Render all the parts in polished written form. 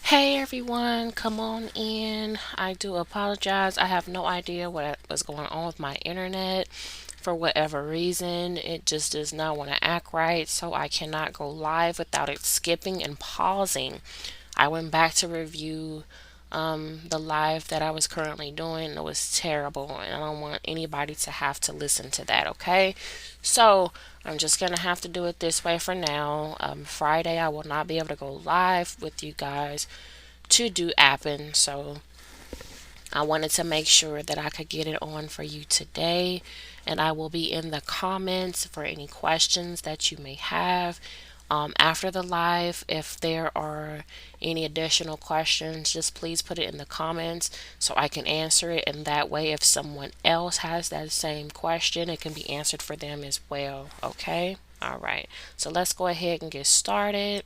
Hey everyone, come on in. I do apologize. I have no idea what was going on with my internet. For whatever reason, it just does not want to act right, so I cannot go live without it skipping and pausing. I went back to review the live that I was currently doing. It was terrible, and I don't want anybody to have to listen to that, okay? So, I'm just gonna have to do it this way for now. Friday, I will not be able to go live with you guys to do Appen, so I wanted to make sure that I could get it on for you today. And I will be in the comments for any questions that you may have. After the live, if there are any additional questions, just please put it in the comments so I can answer it. And that way, if someone else has that same question, it can be answered for them as well. Okay? All right. So let's go ahead and get started.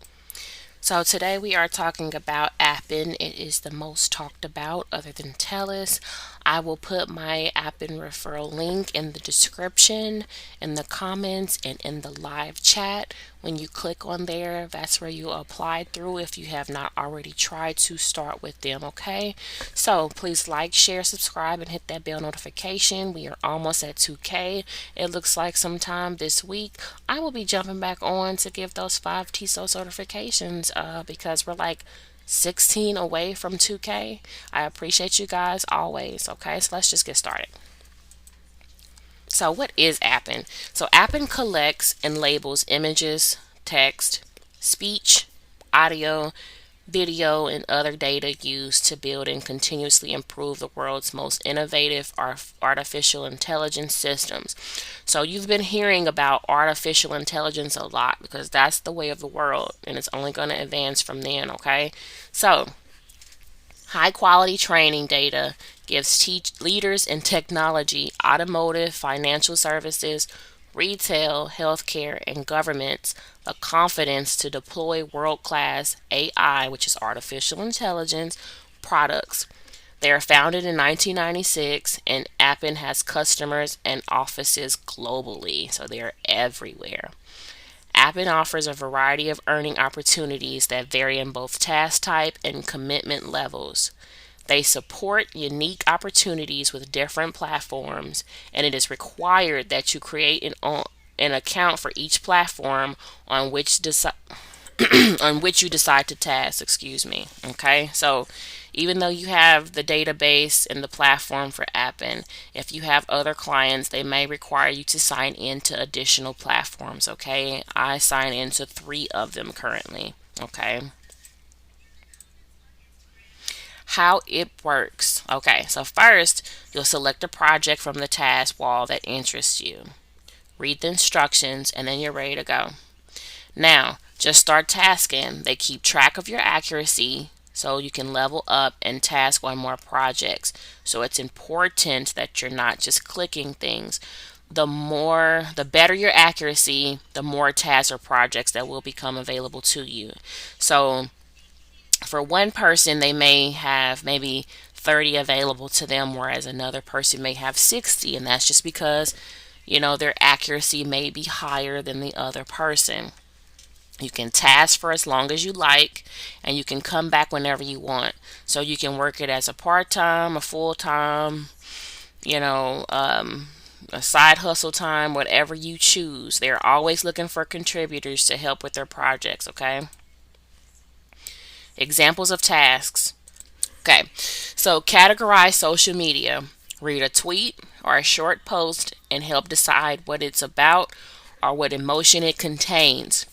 So today we are talking about Appen. It is the most talked about other than Telus. I will put my Appen referral link in the description, in the comments, and in the live chat. When you click on there, that's where you apply through if you have not already tried to start with them, okay? So please like, share, subscribe, and hit that bell notification. We are almost at 2K. It looks like sometime this week I will be jumping back on to give those 5 TESOL certifications because we're like 16 away from 2K. I appreciate you guys always. Okay, so let's just get started. So, what is Appen? So, Appen collects and labels images, text, speech, audio, video, and other data used to build and continuously improve the world's most innovative artificial intelligence systems. So, you've been hearing about artificial intelligence a lot because that's the way of the world and it's only going to advance from then, okay? So, high quality training data gives leaders in technology, automotive, financial services, retail, healthcare, and governments the confidence to deploy world class AI, which is artificial intelligence, products. They are founded in 1996, and Appen has customers and offices globally, so they're everywhere. Appen offers a variety of earning opportunities that vary in both task type and commitment levels. They support unique opportunities with different platforms, and it is required that you create an account for each platform on which on which you decide to task, excuse me. Okay, so even though you have the database and the platform for Appen, if you have other clients, they may require you to sign in to additional platforms. Okay, I sign into 3 of them currently. Okay, how it works. Okay, so first you'll select a project from the task wall that interests you, read the instructions, and then you're ready to go. Now, just start tasking. They keep track of your accuracy so you can level up and task on more projects. So it's important that you're not just clicking things. The better your accuracy, the more tasks or projects that will become available to you. So for one person, they may have maybe 30 available to them, whereas another person may have 60, and that's just because, their accuracy may be higher than the other person. You can task for as long as you like, and you can come back whenever you want. So you can work it as a part time, a full time, you know, um, a side hustle time, whatever you choose. They're always looking for contributors to help with their projects, okay? Examples of tasks. Okay, so categorize social media. Read a tweet or a short post and help decide what it's about or what emotion it contains.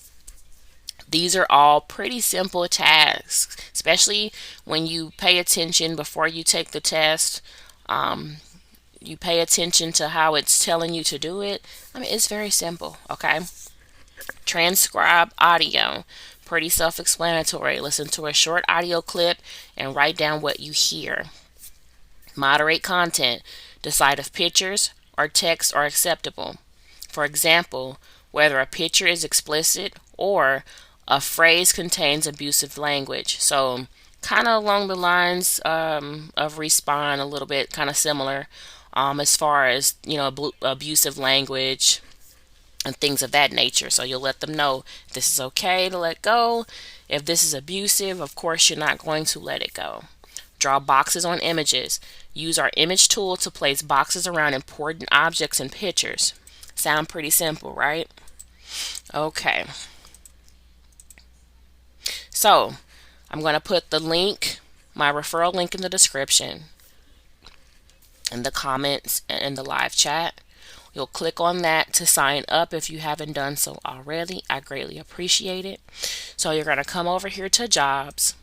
These are all pretty simple tasks, especially when you pay attention before you take the test. Um, you pay attention to how it's telling you to do it. I mean, it's very simple, okay? Transcribe audio. Pretty self explanatory. Listen to a short audio clip and write down what you hear. Moderate content. Decide if pictures or text are acceptable. For example, whether a picture is explicit or a phrase contains abusive language. So, kind of along the lines of Respawn, a little bit kind of similar as far as, abusive language, and things of that nature. So you'll let them know this is okay to let go. If this is abusive, of course, you're not going to let it go. Draw boxes on images. Use our image tool to place boxes around important objects and pictures. Sound pretty simple, right? Okay. So I'm going to put the link, my referral link, in the description, in the comments, and in the live chat. You'll click on that to sign up if you haven't done so already. I greatly appreciate it. So you're going to come over here to jobs,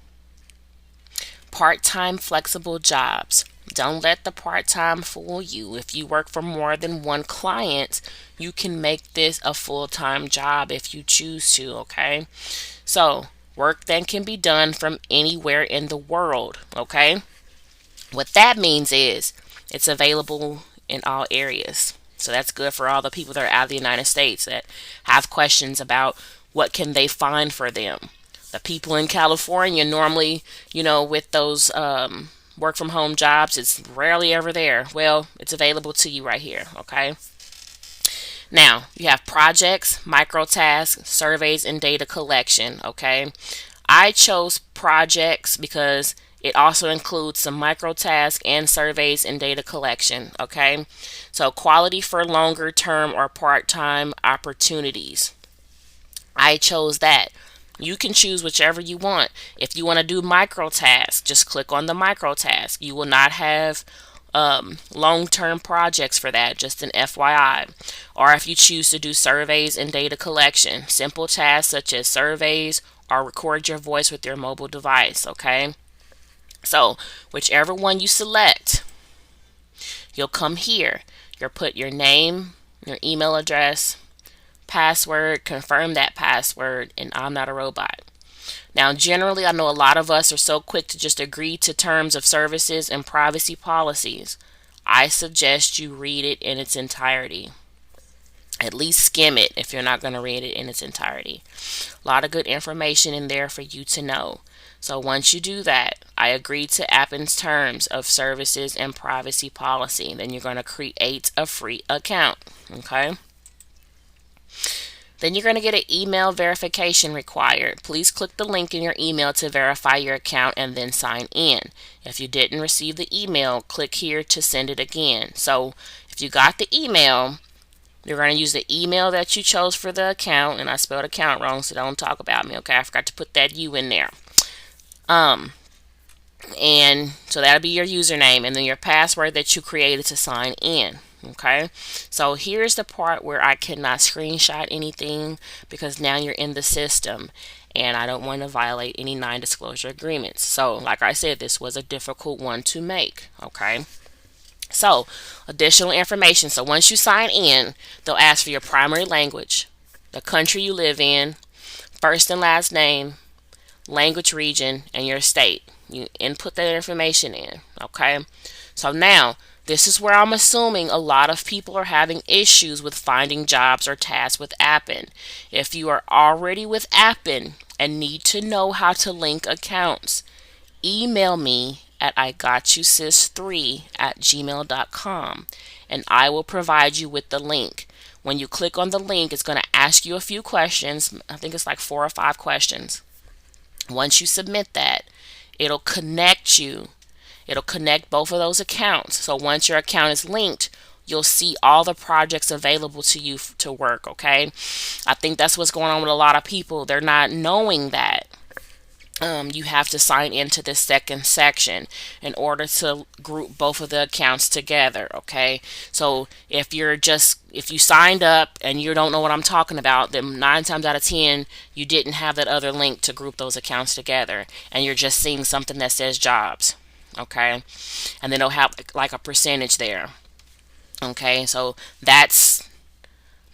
part-time flexible jobs. Don't let the part-time fool you. If you work for more than one client, you can make this a full-time job if you choose to, okay? So work then can be done from anywhere in the world, okay? What that means is it's available in all areas. So that's good for all the people that are out of the United States that have questions about what can they find for them. The people in California normally, with those work from home jobs, it's rarely ever there. Well, it's available to you right here, okay? Now, you have projects, micro tasks, surveys, and data collection, okay? I chose projects because it also includes some micro tasks and surveys and data collection, okay? So quality for longer term or part-time opportunities. I chose that. You can choose whichever you want. If you want to do micro tasks, just click on the micro task. You will not have long-term projects for that, just an FYI. Or if you choose to do surveys and data collection, simple tasks such as surveys or record your voice with your mobile device, okay? So whichever one you select, you'll come here. You'll put your name, your email address, password, confirm that password, and I'm not a robot. Now, generally, I know a lot of us are so quick to just agree to terms of services and privacy policies. I suggest you read it in its entirety. At least skim it if you're not going to read it in its entirety. A lot of good information in there for you to know. So once you do that, I agree to Appen's terms of services and privacy policy. Then you're going to create a free account. Okay? Then you're going to get an email verification required. Please click the link in your email to verify your account and then sign in. If you didn't receive the email, click here to send it again. So if you got the email, you're going to use the email that you chose for the account, and I spelled account wrong, so don't talk about me, okay? I forgot to put that U in there. And so that'll be your username, and then your password that you created to sign in. Okay, so here's the part where I cannot screenshot anything because now you're in the system and I don't want to violate any non-disclosure agreements. So like I said, this was a difficult one to make. Okay, so additional information. So once you sign in, they'll ask for your primary language, the country you live in, first and last name, language region, and your state. You input that information in. Okay, so now this is where I'm assuming a lot of people are having issues with finding jobs or tasks with Appen. If you are already with Appen and need to know how to link accounts, email me at igotyousys3@gmail.com and I will provide you with the link. When you click on the link, it's going to ask you a few questions. I think it's like 4 or 5 questions. Once you submit that, it'll connect you. It'll connect both of those accounts. So once your account is linked, you'll see all the projects available to you to work, okay? I think that's what's going on with a lot of people. They're not knowing that you have to sign into this second section in order to group both of the accounts together, okay? So if you signed up and you don't know what I'm talking about, then 9 times out of 10 you didn't have that other link to group those accounts together and you're just seeing something that says jobs, okay? And then it'll have like a percentage there, okay? So that's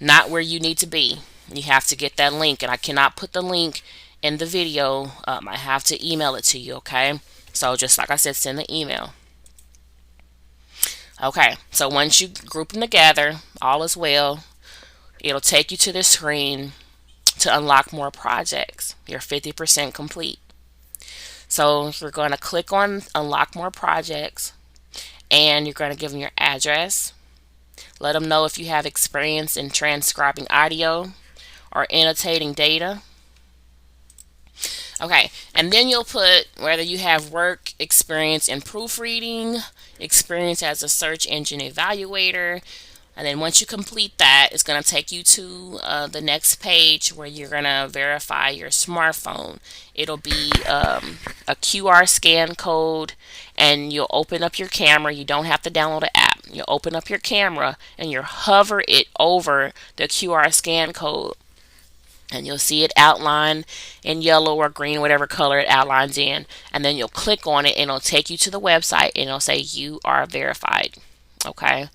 not where you need to be. You have to get that link, and I cannot put the link in the video. I have to email it to you, okay? So just like I said, send the email. Okay, so once you group them together, all is well. It'll take you to the screen to unlock more projects. You're 50% complete. So you're going to click on unlock more projects, and you're going to give them your address, Let them know if you have experience in transcribing audio or annotating data. Okay, and then you'll put whether you have work experience in proofreading, experience as a search engine evaluator, and then once you complete that, it's going to take you to the next page where you're going to verify your smartphone. It'll be a QR scan code, and you'll open up your camera. You don't have to download an app. You'll open up your camera, and you'll hover it over the QR scan code. And you'll see it outlined in yellow or green, whatever color it outlines in. And then you'll click on it, and it'll take you to the website, and it'll say you are verified. Okay.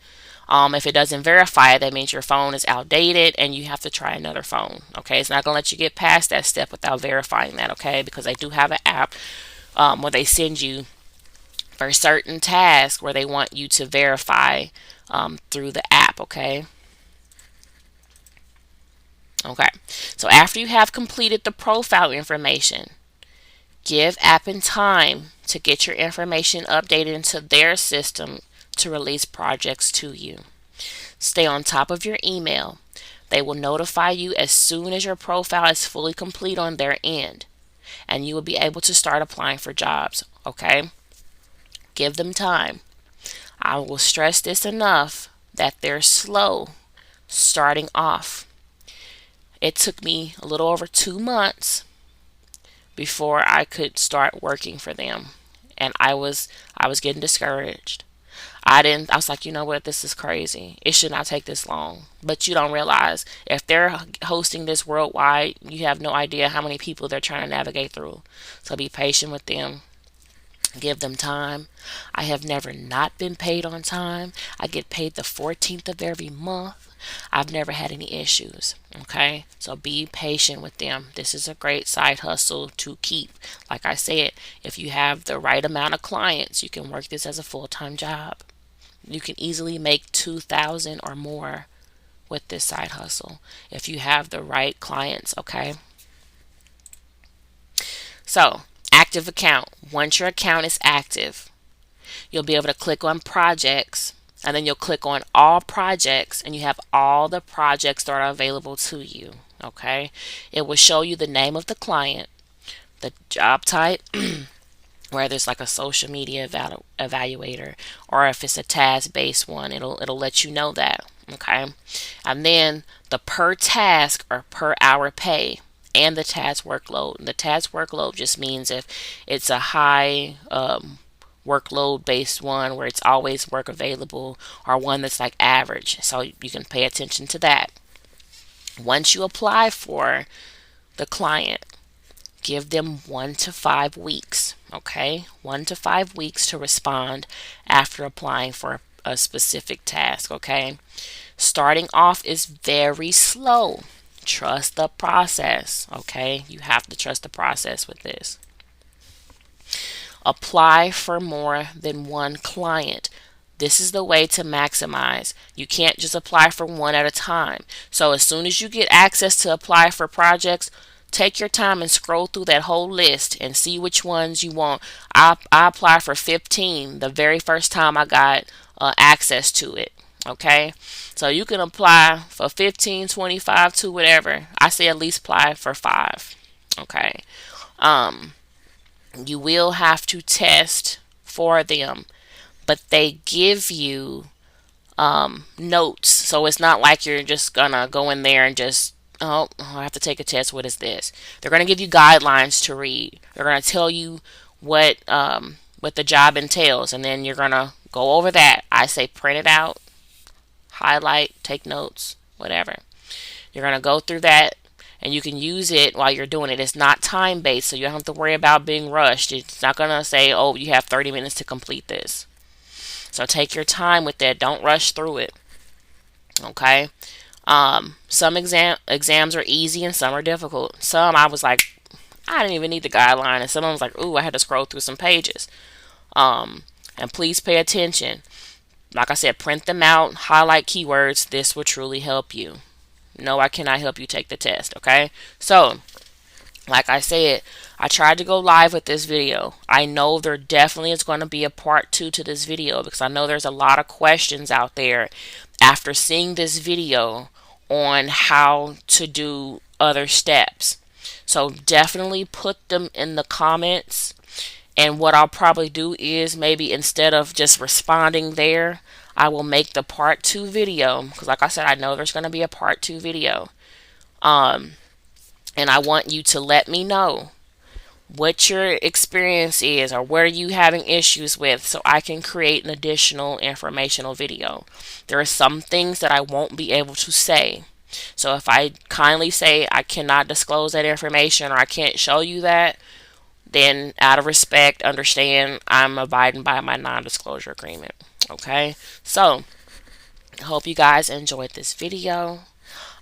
If it doesn't verify it, that means your phone is outdated and you have to try another phone. Okay, it's not going to let you get past that step without verifying that. Okay, because they do have an app where they send you for certain tasks where they want you to verify through the app. Okay. Okay. So after you have completed the profile information, give Appen time to get your information updated into their system to release projects to you. Stay on top of your email. They will notify you as soon as your profile is fully complete on their end, and you will be able to start applying for jobs. Okay? Give them time. I will stress this enough that they're slow starting off. It took me a little over 2 months before I could start working for them, and I was getting discouraged. I was like, you know what, this is crazy. It should not take this long. But you don't realize if they're hosting this worldwide, you have no idea how many people they're trying to navigate through. So be patient with them. Give them time. I have never not been paid on time. I get paid the 14th of every month. I've never had any issues. Okay, so be patient with them. This is a great side hustle to keep. Like I said, if you have the right amount of clients, you can work this as a full-time job. You can easily make 2,000 or more with this side hustle if you have the right clients. Okay, so active account. Once your account is active, you'll be able to click on projects, and then you'll click on all projects, and you have all the projects that are available to you. Okay, it will show you the name of the client, the job type, whether it's like a social media evaluator or if it's a task-based one, it'll let you know that. Okay, and then the per task or per hour pay and the task workload. And the task workload just means if it's a high workload based one where it's always work available, or one that's like average, so you can pay attention to that. Once you apply for the client, give them 1 to 5 weeks. Okay, 1 to 5 weeks to respond after applying for a specific task. Okay, starting off is very slow. Trust the process. Okay, you have to trust the process with this. Apply for more than one client. This is the way to maximize. You can't just apply for one at a time. So as soon as you get access to apply for projects, take your time and scroll through that whole list and see which ones you want. I applied for 15 the very first time I got access to it. Okay, so you can apply for 15, 25 to whatever. I say at least apply for 5. Okay, you will have to test for them, but they give you notes, so it's not like you're just gonna go in there and just, oh, I have to take a test. What is this? They're gonna give you guidelines to read. They're gonna tell you what the job entails, and then you're gonna go over that. I say print it out, highlight, take notes, whatever. You're gonna go through that, and you can use it while you're doing it. It's not time based, so you don't have to worry about being rushed. It's not gonna say, oh, you have 30 minutes to complete this. So take your time with that. Don't rush through it. Okay. Some exams are easy and some are difficult. Some I was like, I didn't even need the guideline, and some I was like, ooh, I had to scroll through some pages. And please pay attention. Like I said, print them out, highlight keywords. This will truly help you. No, I cannot help you take the test. Okay. So, like I said, I tried to go live with this video. I know there definitely is going to be a part 2 to this video because I know there's a lot of questions out there after seeing this video on how to do other steps. So definitely put them in the comments. And what I'll probably do is maybe instead of just responding there, I will make the part 2 video. Because like I said, I know there's going to be a part 2 video. And I want you to let me know what your experience is or where you having issues with so I can create an additional informational video. There are some things that I won't be able to say. So if I kindly say I cannot disclose that information or I can't show you that, then out of respect, understand I'm abiding by my non-disclosure agreement. Okay? So, I hope you guys enjoyed this video.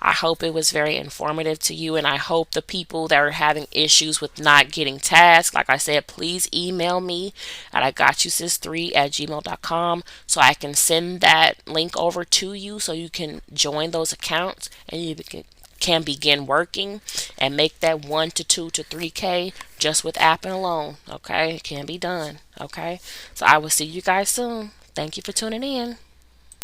I hope it was very informative to you, and I hope the people that are having issues with not getting tasks, like I said, please email me at igotyousys3@gmail.com so I can send that link over to you so you can join those accounts and you can begin working and make that 1 to 2 to 3K just with Appen alone. Okay, it can be done. Okay, so I will see you guys soon. Thank you for tuning in.